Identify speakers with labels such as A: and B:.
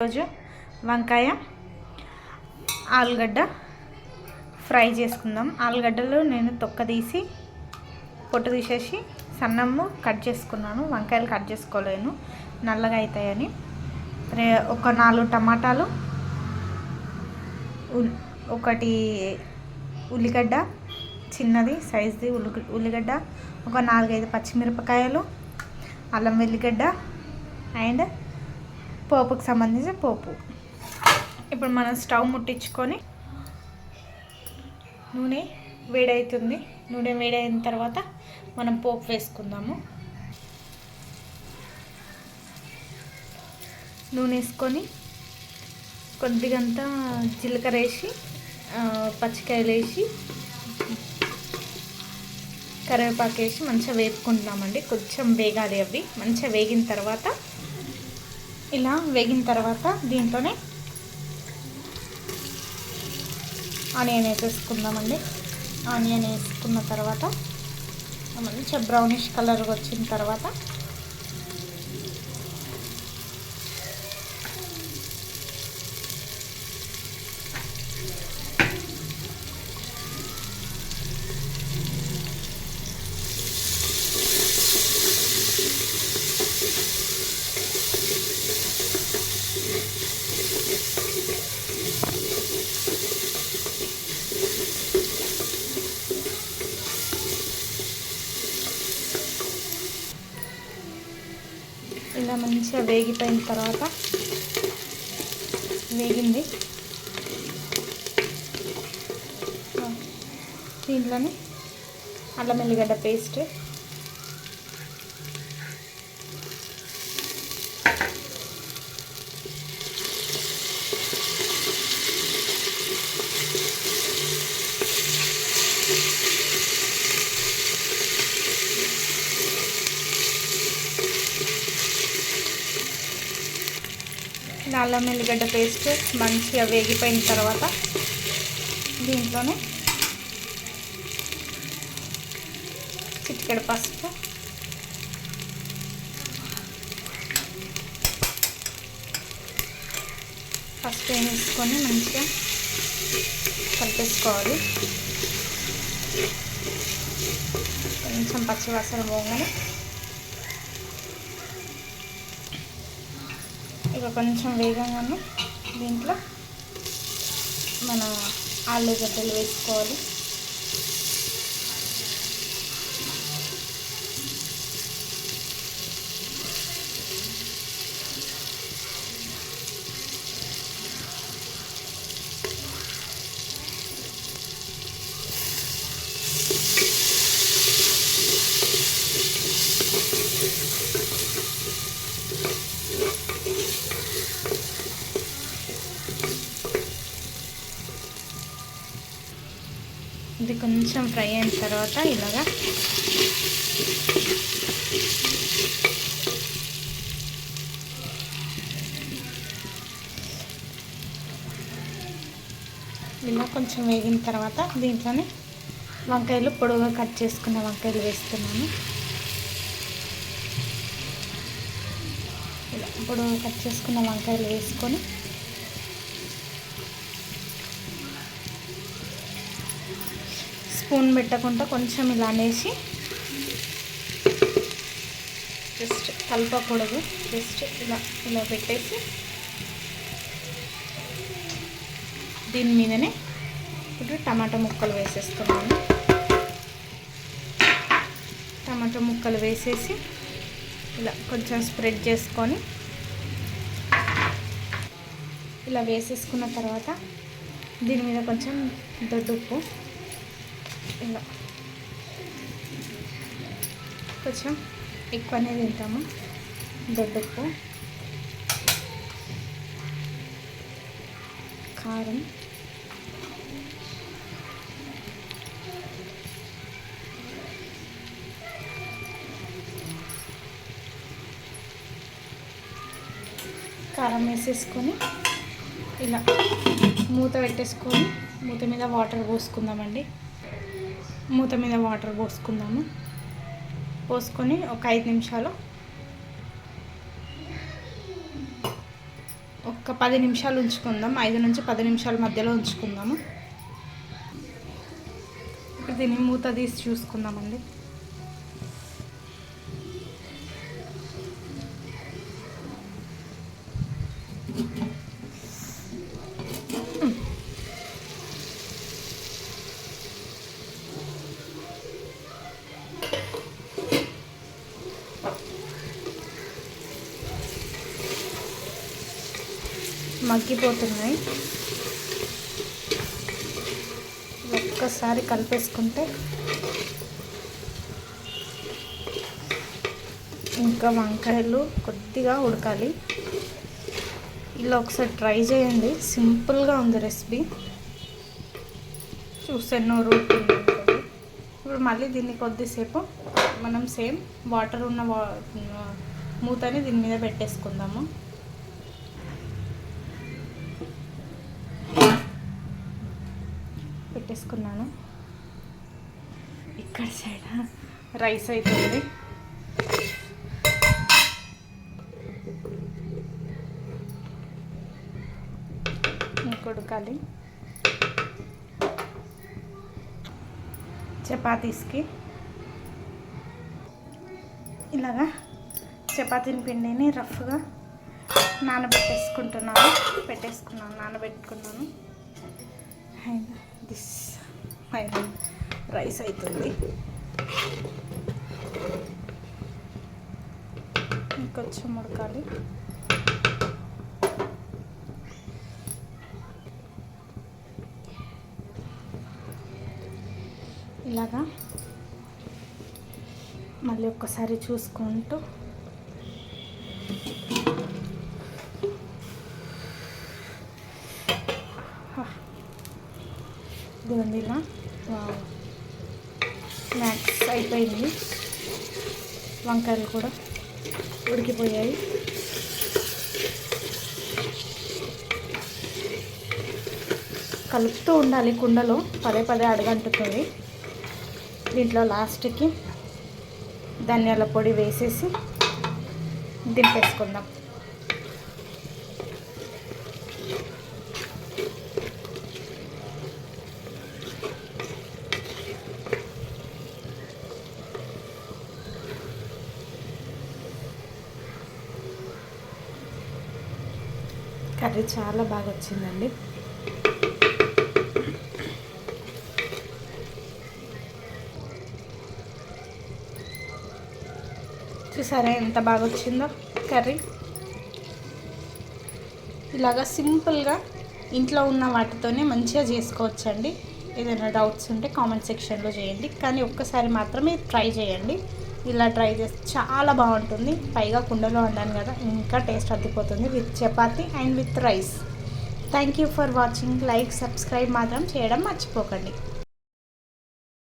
A: రోజు వంకాయ ఆలుగడ్డ ఫ్రై చేసుకుందాం. ఆలుగడ్డలు నేను తొక్క తీసి పొట్టు తీసేసి సన్నము కట్ చేసుకున్నాను. వంకాయలు కట్ చేసుకోలేను, నల్లగా అవుతాయని. ఒక 4 టమాటాలు, ఒకటి ఉల్లిగడ్డ చిన్నది సైజుది ఉల్లిగడ్డ, ఒక 4-5 పచ్చిమిరపకాయలు, అల్లం వెల్లిగడ్డ అండ్ పోపుకి సంబంధించిన పోపు. ఇప్పుడు మనం స్టవ్ ముట్టించుకొని నూనె వేడవుతుంది. నూనె వేడైన తర్వాత మనం పోపు వేసుకుందాము. నూనె వేసుకొని కొద్దిగంతా జీలకర్ర వేసి పచ్చికాయలు వేసి కరివేపాకు వేసి మంచిగా వేపుకుంటున్నామండి. కొంచెం వేగాలి. అవి మంచిగా వేగిన తర్వాత ఇలా వేగిన తర్వాత దీంట్లోనే ఆనియన్ వేసేసుకుందామండి. ఆనియన్ వేసుకున్న తర్వాత మంచిగా బ్రౌనిష్ కలర్ వచ్చిన తర్వాత ఇలా మంచిగా వేగిపోయిన తర్వాత వేగింది. దీంట్లోనే అల్లం వెల్లిగడ్డ పేస్ట్, అల్లం వెల్లిగడ్డ పేస్ట్ మంచిగా వేగిపోయిన తర్వాత దీంట్లోనే చిటికెడు పసుపు, వేసుకొని మంచిగా కలిపేసుకోవాలి. కొంచెం పచ్చివాసన పోగానే ఇక కొంచెం వేగంగానే దీంట్లో మన ఆలుగడ్డలు వేసుకోవాలి. ఇది కొంచెం ఫ్రై అయిన తర్వాత ఇలా కొంచెం వేగిన తర్వాత దీంట్లోనే వంకాయలు పొడవుగా కట్ చేసుకున్న వంకాయలు వేస్తున్నాను. ఇలా పొడవుగా కట్ చేసుకున్న వంకాయలు వేసుకొని స్పూన్ పెట్టకుండా కొంచెం ఇలా అనేసి జస్ట్ కలపకూడదు, జస్ట్ ఇలా పెట్టేసి దీని మీదనే ఇప్పుడు టమాటా ముక్కలు వేసేస్తున్నాను. టమాటా ముక్కలు వేసేసి ఇలా కొంచెం స్ప్రెడ్ చేసుకొని ఇలా వేసేసుకున్న తర్వాత దీని మీద కొంచెం దొడ్డుప్పు, ఇలా కొంచెం ఎక్కువనే తింటాము దొడ్డుప్పు, కారం, వేసేసుకొని ఇలా మూత పెట్టేసుకొని మూత మీద వాటర్ పోసుకుందామండి. మూత మీద వాటర్ పోసుకుందాము. పోసుకొని ఒక 5 నిమిషాలు ఒక 10 నిమిషాలు ఉంచుకుందాం. 5 నుంచి 10 నిమిషాల మధ్యలో ఉంచుకుందాము. ఇప్పుడు దీన్ని మూత తీసి చూసుకుందామండి. మగ్గిపోతున్నాయి. ఒక్కసారి కలిపేసుకుంటే ఇంకా వంకాయలు కొద్దిగా ఉడకాలి. ఇలా ఒకసారి ట్రై చేయండి. సింపుల్గా ఉంది రెసిపీ. చూస్తే నోరు ఊరుతుంది. ఇప్పుడు మళ్ళీ దీన్ని కొద్దిసేపు మనం సేమ్ వాటర్ ఉన్న మూతని దీని మీద పెట్టేసుకుందాము. పెట్టేసుకున్నాను. ఇక్కడ సైడ్ రైస్ అవుతుంది. ఉడకాలి. చపాతీస్కి ఇలాగా చపాతీని పిండిని రఫ్గా నానబెట్టుకున్నాను. అండ్ దిస్ రైస్ అవుతుంది. ఇంకొంచెం ఉడకాలి. ఇలాగా మళ్ళీ ఒక్కసారి చూసుకుంటూ ఇదిగోండి ఇలా స్నాక్స్ అయిపోయింది. వంకాయలు కూడా ఉడికిపోయాయి. కలుపుతూ ఉండాలి. కుండలో పదే అడుగంటుతుంది. దీంట్లో లాస్ట్కి ధనియాల పొడి వేసేసి దింపేసుకుందాం. కర్రీ చాలా బాగా వచ్చిందండి. చూసారా ఎంత బాగా వచ్చిందో కర్రీ. ఇలాగా సింపుల్గా ఇంట్లో ఉన్న వాటితోనే మంచిగా చేసుకోవచ్చండి. ఏదైనా డౌట్స్ ఉంటే కామెంట్ సెక్షన్లో చేయండి. కానీ ఒక్కసారి మాత్రమే ట్రై చేయండి. ఇలా ట్రై చేస్తే చాలా బాగుంటుంది. పైగా కుండలో వండాను కదా, ఇంకా టేస్ట్ అద్దిపోతుంది with chapati and with rice. Thank you for watching. Like, subscribe మాత్రం చేయడం మర్చిపోకండి.